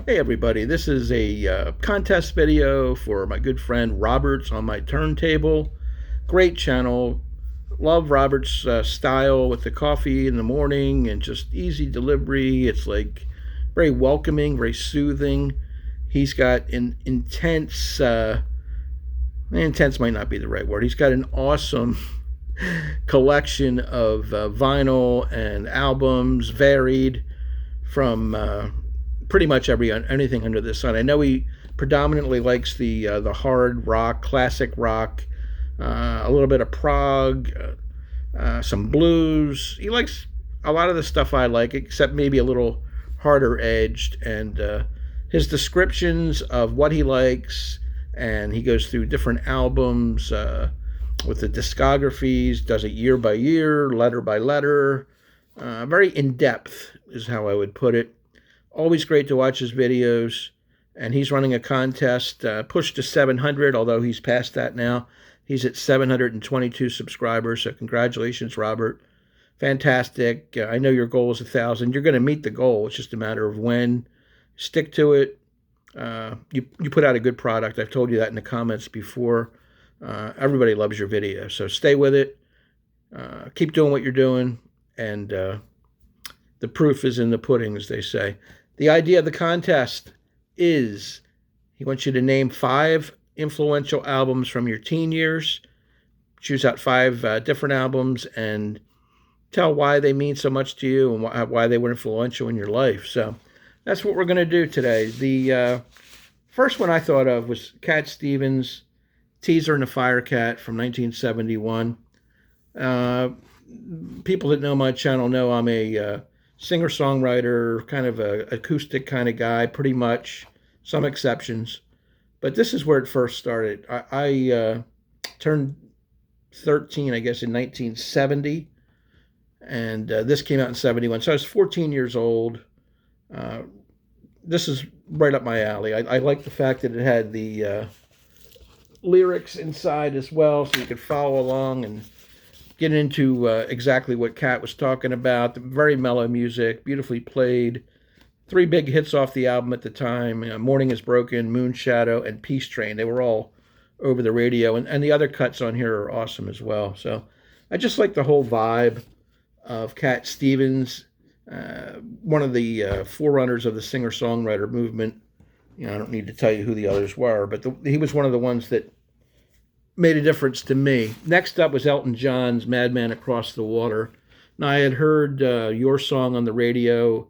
Hey everybody, this is a contest video for my good friend Robert's on my turntable. Great channel. Love Robert's style with the coffee in the morning and just easy delivery. It's like very welcoming, very soothing. He's got an intense might not be the right word. He's got an awesome collection of vinyl and albums, varied from pretty much anything under the sun. I know he predominantly likes the hard rock, classic rock, a little bit of prog, some blues. He likes a lot of the stuff I like, except maybe a little harder edged. And his descriptions of what he likes, and he goes through different albums with the discographies, does it year by year, letter by letter. Very in depth is how I would put it. Always great to watch his videos. And he's running a contest, pushed to 700, although he's past that now. He's at 722 subscribers, so congratulations, Robert. Fantastic. I know your goal is 1,000. You're going to meet the goal. It's just a matter of when. Stick to it. You put out a good product. I've told you that in the comments before. Everybody loves your video, so stay with it. Keep doing what you're doing, and the proof is in the pudding, as they say. The idea of the contest is he wants you to name 5 influential albums from your teen years. Choose out 5 different albums and tell why they mean so much to you and why they were influential in your life. So that's what we're going to do today. The first one I thought of was Cat Stevens' Teaser and the Firecat from 1971. People that know my channel know I'm a singer-songwriter, kind of a acoustic kind of guy, pretty much, some exceptions. But this is where it first started. I turned 13, I guess, in 1970, and this came out in 71. So I was 14 years old. This is right up my alley. I like the fact that it had the lyrics inside as well, so you could follow along and get into exactly what Cat was talking about. Very mellow music, beautifully played. 3 big hits off the album at the time: Morning is Broken, Moonshadow, and Peace Train. They were all over the radio, and the other cuts on here are awesome as well. So I just like the whole vibe of Cat Stevens, one of the forerunners of the singer-songwriter movement. I don't need to tell you who the others were, but he was one of the ones that made a difference to me. Next up was Elton John's Madman Across the Water. Now, I had heard your song on the radio.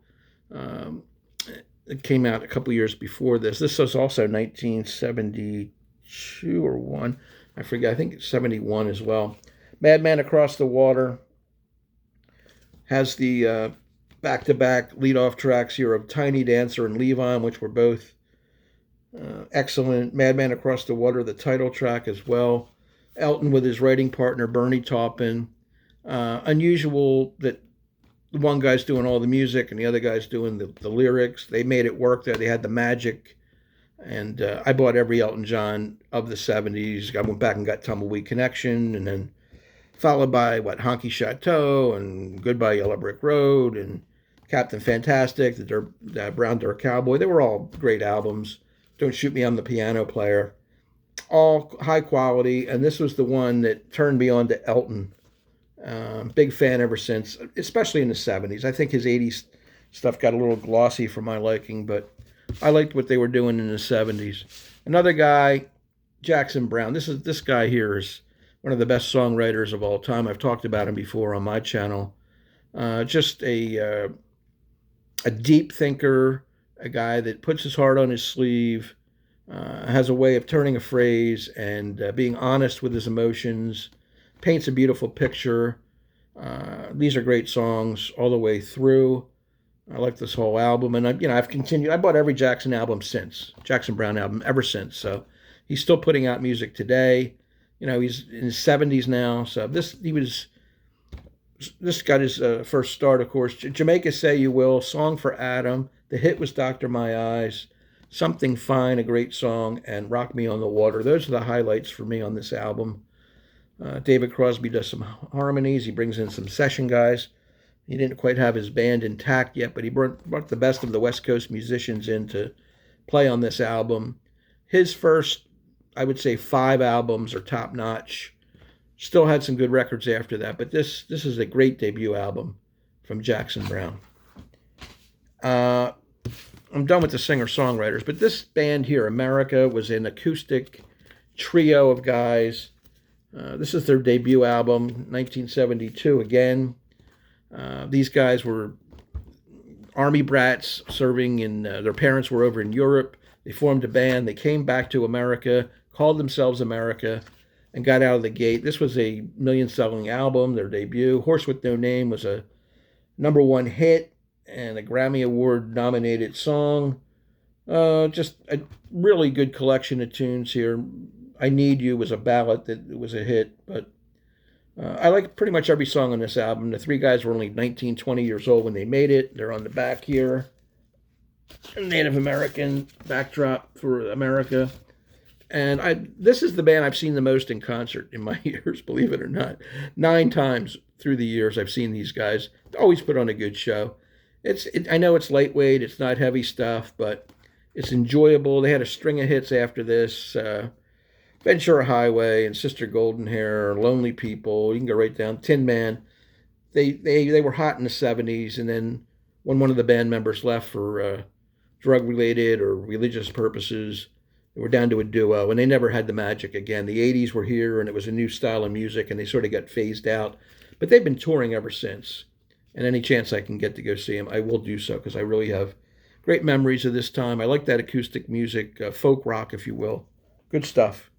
It came out a couple years before this. This was also 1972 or 1. I forget. I think it's 71 as well. Madman Across the Water has the back-to-back lead-off tracks here of Tiny Dancer and Levon, which were both excellent. Madman Across the Water, the title track as well. Elton with his writing partner Bernie Taupin. Unusual that one guy's doing all the music and the other guy's doing the lyrics. They made it work there. They had the magic. And I bought every Elton John of the 70s. I went back and got Tumbleweed Connection, and then followed by Honky Chateau and Goodbye Yellow Brick Road and Captain Fantastic, the Brown Dirt Cowboy. They were all great albums. Don't Shoot Me, I'm the Piano Player. All high quality, and this was the one that turned me on to Elton. Big fan ever since, especially in the 70s. I think his 80s stuff got a little glossy for my liking, but I liked what they were doing in the 70s. Another guy, Jackson Browne. This guy here is one of the best songwriters of all time. I've talked about him before on my channel. Just a deep thinker, a guy that puts his heart on his sleeve, has a way of turning a phrase and being honest with his emotions, paints a beautiful picture. These are great songs all the way through. I like this whole album, and I've continued. I bought every Jackson Browne album ever since. So he's still putting out music today. He's in his 70s now. So this got his first start, of course. Jamaica Say You Will, Song for Adam. The hit was Doctor My Eyes. Something Fine, a great song, and Rock Me on the Water. Those are the highlights for me on this album. David Crosby does some harmonies. He brings in some session guys. He didn't quite have his band intact yet, but he brought the best of the West Coast musicians in to play on this album. His first, I would say, 5 albums are top notch. Still had some good records after that, but this is a great debut album from Jackson Browne. I'm done with the singer-songwriters, but this band here, America, was an acoustic trio of guys. This is their debut album, 1972 again. These guys were Army brats serving in, their parents were over in Europe. They formed a band. They came back to America, called themselves America, and got out of the gate. This was a million-selling album, their debut. Horse with No Name was a #1 hit and a Grammy Award-nominated song. Just a really good collection of tunes here. I Need You was a ballad that was a hit, but I like pretty much every song on this album. The 3 guys were only 19, 20 years old when they made it. They're on the back here. A Native American backdrop for America. And this is the band I've seen the most in concert in my years, believe it or not. 9 times through the years I've seen these guys. Always put on a good show. I know it's lightweight, it's not heavy stuff, but it's enjoyable. They had a string of hits after this. Ventura Highway and Sister Golden Hair, Lonely People. You can go right down. Tin Man. They were hot in the 70s, and then when one of the band members left for drug-related or religious purposes, they were down to a duo, and they never had the magic again. The 80s were here, and it was a new style of music, and they sort of got phased out. But they've been touring ever since, and any chance I can get to go see them, I will do so, because I really have great memories of this time. I like that acoustic music, folk rock, if you will. Good stuff.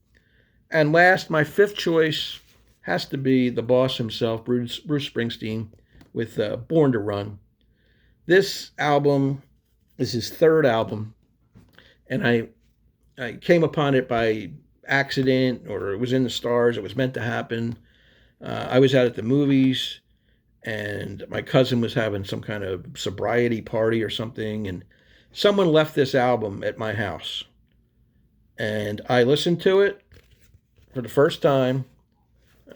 And last, my 5th choice has to be the boss himself, Bruce Springsteen, with Born to Run. This album is his 3rd album, and I came upon it by accident, or it was in the stars. It was meant to happen. I was out at the movies, and my cousin was having some kind of sobriety party or something, and someone left this album at my house. And I listened to it for the first time,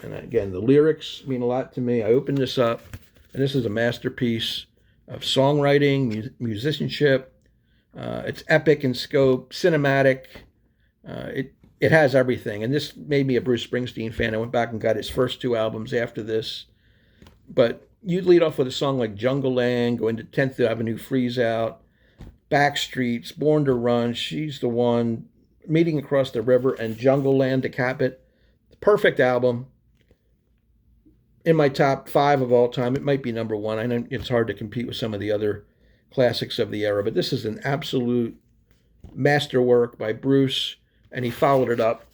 and again, the lyrics mean a lot to me. I opened this up, and this is a masterpiece of songwriting, musicianship. It's epic in scope, cinematic. It has everything, and this made me a Bruce Springsteen fan. I went back and got his first 2 albums after this. But you'd lead off with a song like Jungle Land, go into 10th Avenue Freeze Out, Backstreets, Born to Run, She's the One, Meeting Across the River, and Jungle Land to cap it. The perfect album. In my top 5 of all time, it might be #1. I know it's hard to compete with some of the other classics of the era, but this is an absolute masterwork by Bruce, and he followed it up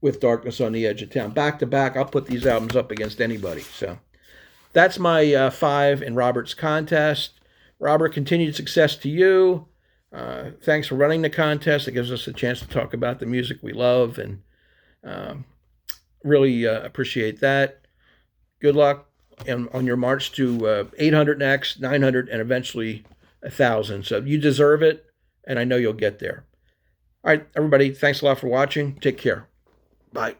with Darkness on the Edge of Town. Back to back, I'll put these albums up against anybody. So that's my 5 in Robert's contest. Robert, continued success to you. Thanks for running the contest. It gives us a chance to talk about the music we love, and really appreciate that. Good luck on your march to 800 next, 900, and eventually 1,000. So you deserve it, and I know you'll get there. All right, everybody, thanks a lot for watching. Take care. Bye.